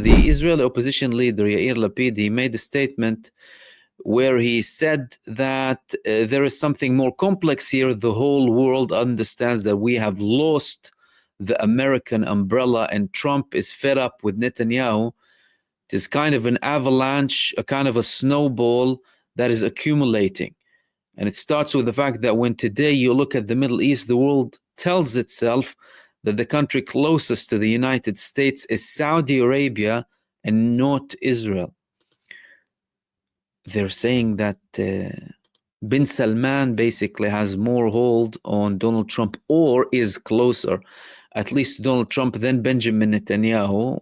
The Israeli opposition leader Yair Lapid, he made a statement where he said that there is something more complex here. The whole world understands that we have lost the American umbrella and Trump is fed up with Netanyahu. It is kind of an avalanche, a kind of a snowball that is accumulating. And it starts with the fact that when today you look at the Middle East, the world tells itself that the country closest to the United States is Saudi Arabia and not Israel. They're saying that bin Salman basically has more hold on Donald Trump, or is closer, at least to Donald Trump, than Benjamin Netanyahu.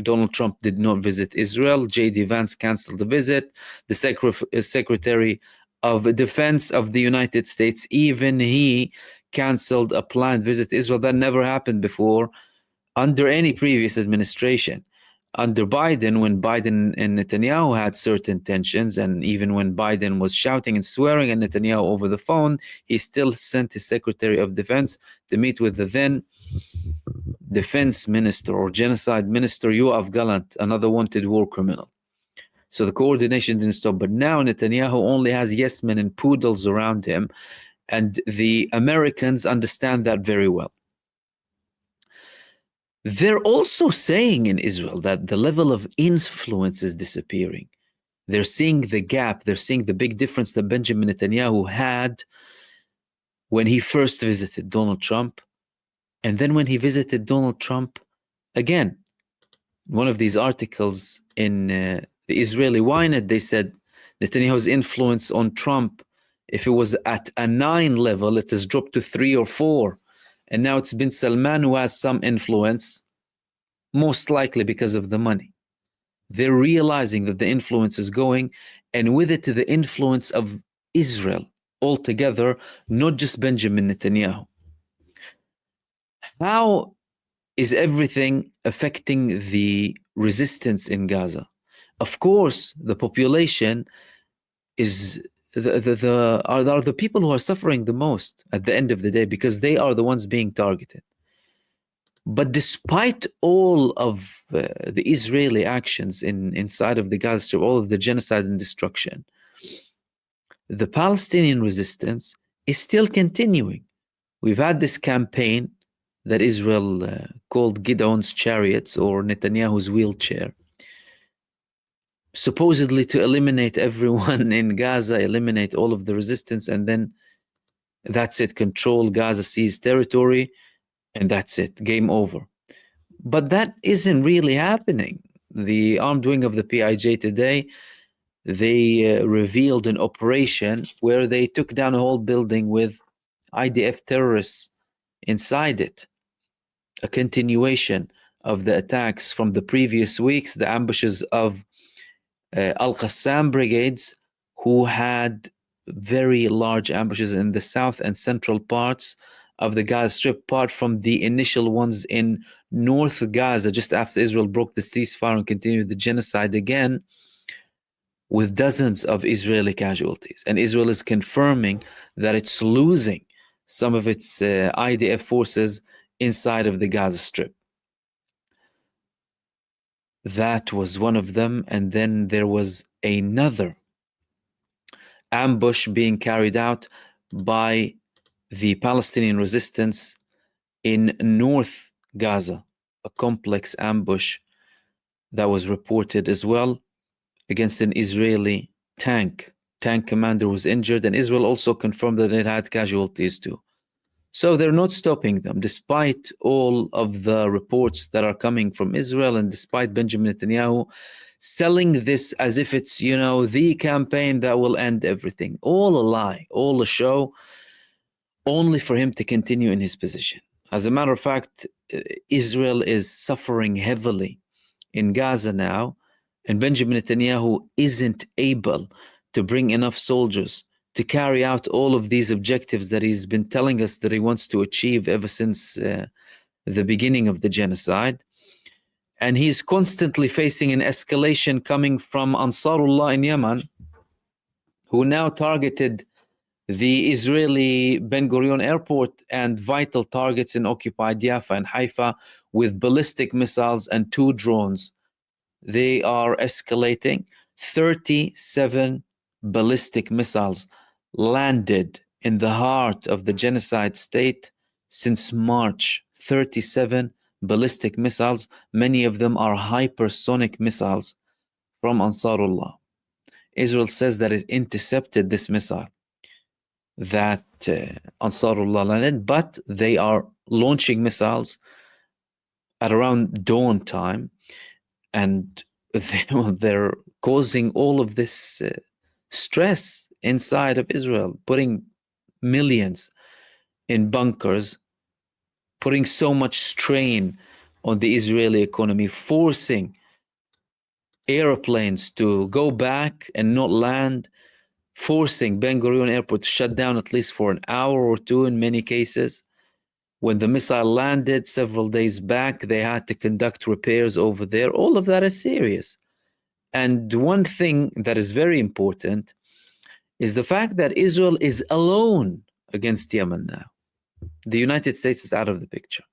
Donald Trump did not visit Israel. J.D. Vance canceled the visit. The Secretary of Defense of the United States, even he canceled a planned visit to Israel. That never happened before under any previous administration. Under Biden, when Biden and Netanyahu had certain tensions, and even when Biden was shouting and swearing at Netanyahu over the phone, he still sent his Secretary of Defense to meet with the then defense minister or genocide minister, Yoav Gallant, another wanted war criminal. So the coordination didn't stop. But now Netanyahu only has yes men and poodles around him, and the Americans understand that very well. They're also saying in Israel that the level of influence is disappearing. They're seeing the gap. They're seeing the big difference that Benjamin Netanyahu had when he first visited Donald Trump, and then when he visited Donald Trump again. One of these articles in the Israeli Ynet, they said Netanyahu's influence on Trump, if it was at a 9 level, it has dropped to 3 or 4. And now it's bin Salman who has some influence, most likely because of the money. They're realizing that the influence is going, and with it, the influence of Israel altogether, not just Benjamin Netanyahu. How is everything affecting the resistance in Gaza? Of course, the population is are the people who are suffering the most at the end of the day, because they are the ones being targeted. But despite all of the Israeli actions inside of the Gaza Strip, all of the genocide and destruction, the Palestinian resistance is still continuing. We've had this campaign that Israel called Gideon's chariots, or Netanyahu's wheelchair, supposedly to eliminate everyone in Gaza, eliminate all of the resistance, and then that's it, control Gaza, seize territory, and that's it, game over. But that isn't really happening. The armed wing of the PIJ today, they revealed an operation where they took down a whole building with IDF terrorists inside it. A continuation of the attacks from the previous weeks, the ambushes of Al-Qassam brigades, who had very large ambushes in the south and central parts of the Gaza Strip, apart from the initial ones in North Gaza, just after Israel broke the ceasefire and continued the genocide again, with dozens of Israeli casualties. And Israel is confirming that it's losing some of its IDF forces inside of the Gaza Strip. That was one of them. And then there was another ambush being carried out by the Palestinian resistance in North Gaza, a complex ambush that was reported as well against an Israeli tank. Tank commander was injured, and Israel also confirmed that it had casualties too. So they're not stopping them, despite all of the reports that are coming from Israel, and despite Benjamin Netanyahu selling this as if it's, the campaign that will end everything. All a lie, all a show, only for him to continue in his position. As a matter of fact, Israel is suffering heavily in Gaza now, and Benjamin Netanyahu isn't able to bring enough soldiers to carry out all of these objectives that he's been telling us that he wants to achieve ever since the beginning of the genocide. And he's constantly facing an escalation coming from Ansarullah in Yemen, who now targeted the Israeli Ben Gurion airport and vital targets in occupied Jaffa and Haifa with ballistic missiles and 2 drones. they are escalating. 37 ballistic missiles landed in the heart of the genocide state since March. 37 ballistic missiles, many of them are hypersonic missiles from Ansarullah. Israel says that it intercepted this missile that Ansarullah landed, but they are launching missiles at around dawn time, and they're causing all of this stress inside of Israel, putting millions in bunkers, putting so much strain on the Israeli economy, forcing airplanes to go back and not land, forcing Ben Gurion Airport to shut down at least for an hour or two in many cases. When the missile landed several days back, they had to conduct repairs over there. All of that is serious. And one thing that is very important is the fact that Israel is alone against Yemen now. The United States is out of the picture.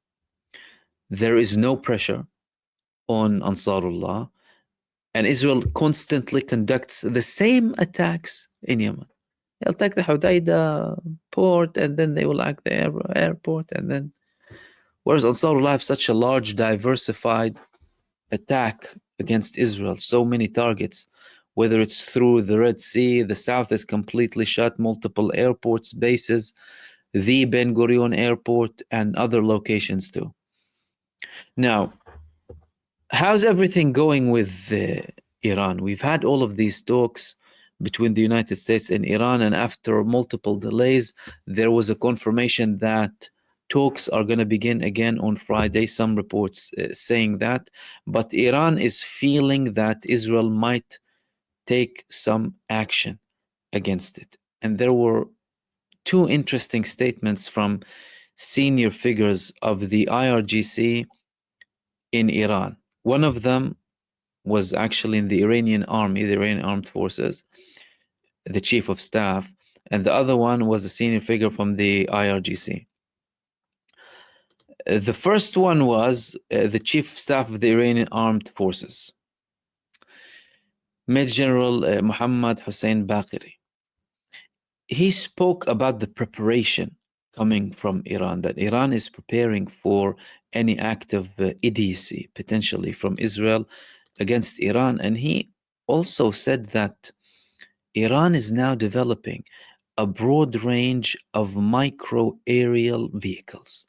There is no pressure on Ansarullah, and Israel constantly conducts the same attacks in Yemen. They'll attack the Hodeidah port, and then they will attack the airport, and then... Whereas Ansarullah have such a large, diversified attack against Israel, so many targets, whether it's through the Red Sea, the south is completely shut, multiple airports, bases, the Ben Gurion Airport, and other locations too. Now, how's everything going with Iran? We've had all of these talks between the United States and Iran, and after multiple delays, there was a confirmation that talks are going to begin again on Friday. Some reports saying that, but Iran is feeling that Israel might take some action against it. And there were two interesting statements from senior figures of the IRGC in Iran. One of them was actually in the Iranian army, the Iranian armed forces, the chief of staff, and the other one was a senior figure from the IRGC. The first one was the chief of staff of the Iranian armed forces, Major General Muhammad Hussein Baqiri. He spoke about the preparation coming from Iran, that Iran is preparing for any act of idiocy, potentially from Israel against Iran. And he also said that Iran is now developing a broad range of micro-aerial vehicles.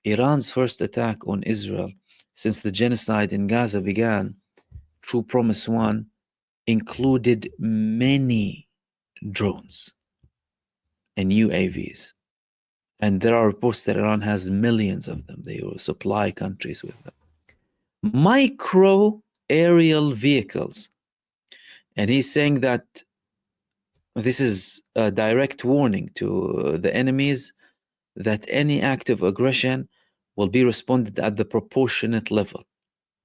Iran's first attack on Israel since the genocide in Gaza began, True Promise 1, included many drones and UAVs. And there are reports that Iran has millions of them. They will supply countries with them. Micro aerial vehicles. And he's saying that this is a direct warning to the enemies that any act of aggression will be responded at the proportionate level.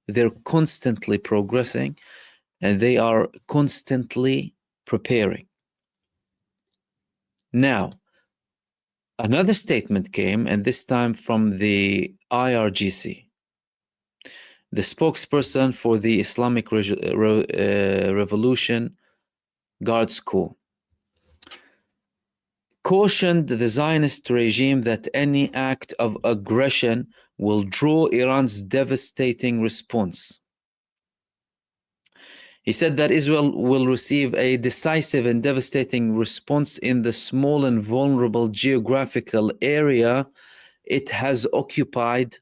They're constantly progressing and they are constantly preparing. Now, another statement came, and this time from the IRGC, the spokesperson for the Islamic Revolution Guard School, cautioned the Zionist regime that any act of aggression will draw Iran's devastating response. He said that Israel will receive a decisive and devastating response in the small and vulnerable geographical area it has occupied.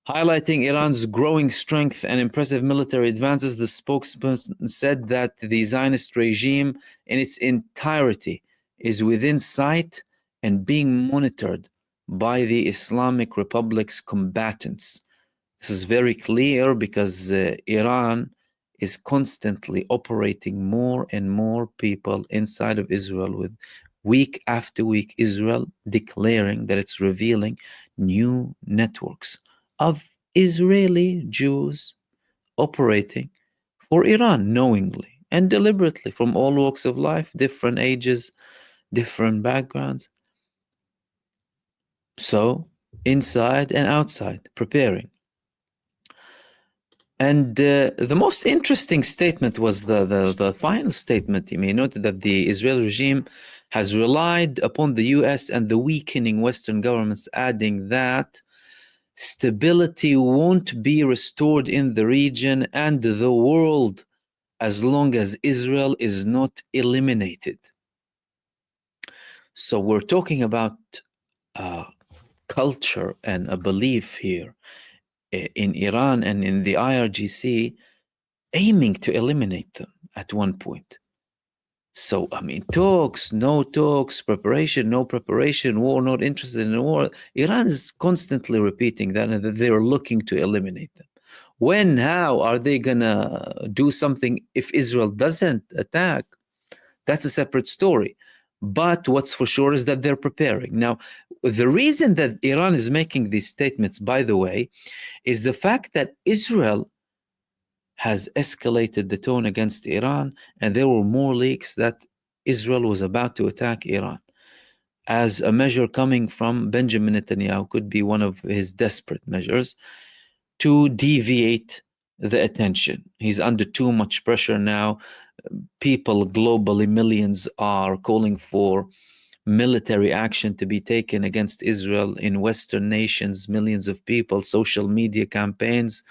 Highlighting Iran's growing strength and impressive military advances, the spokesperson said that the Zionist regime in its entirety is within sight and being monitored by the Islamic Republic's combatants. This is very clear because Iran is constantly operating more and more people inside of Israel, with week after week Israel declaring that it's revealing new networks of Israeli Jews operating for Iran knowingly and deliberately from all walks of life, different ages, different backgrounds. So inside and outside, preparing. And the most interesting statement was the final statement. You may note that the Israeli regime has relied upon the US and the weakening Western governments, adding that stability won't be restored in the region and the world as long as Israel is not eliminated. So we're talking about culture and a belief here in Iran and in the IRGC aiming to eliminate them at one point. So, I mean, talks, no talks, preparation, no preparation, war, not interested in war. Iran is constantly repeating that and that they're looking to eliminate them. When, how are they going to do something if Israel doesn't attack? That's a separate story. But what's for sure is that they're preparing. Now, the reason that Iran is making these statements, by the way, is the fact that Israel has escalated the tone against Iran, and there were more leaks that Israel was about to attack Iran as a measure coming from Benjamin Netanyahu, could be one of his desperate measures to deviate the attention. He's under too much pressure now. People globally, millions, are calling for military action to be taken against Israel in Western nations, millions of people, social media campaigns.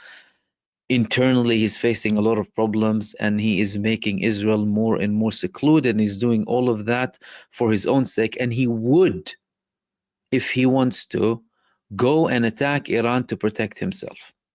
Internally, he's facing a lot of problems and he is making Israel more and more secluded. And he's doing all of that for his own sake. And he would, if he wants to, go and attack Iran to protect himself.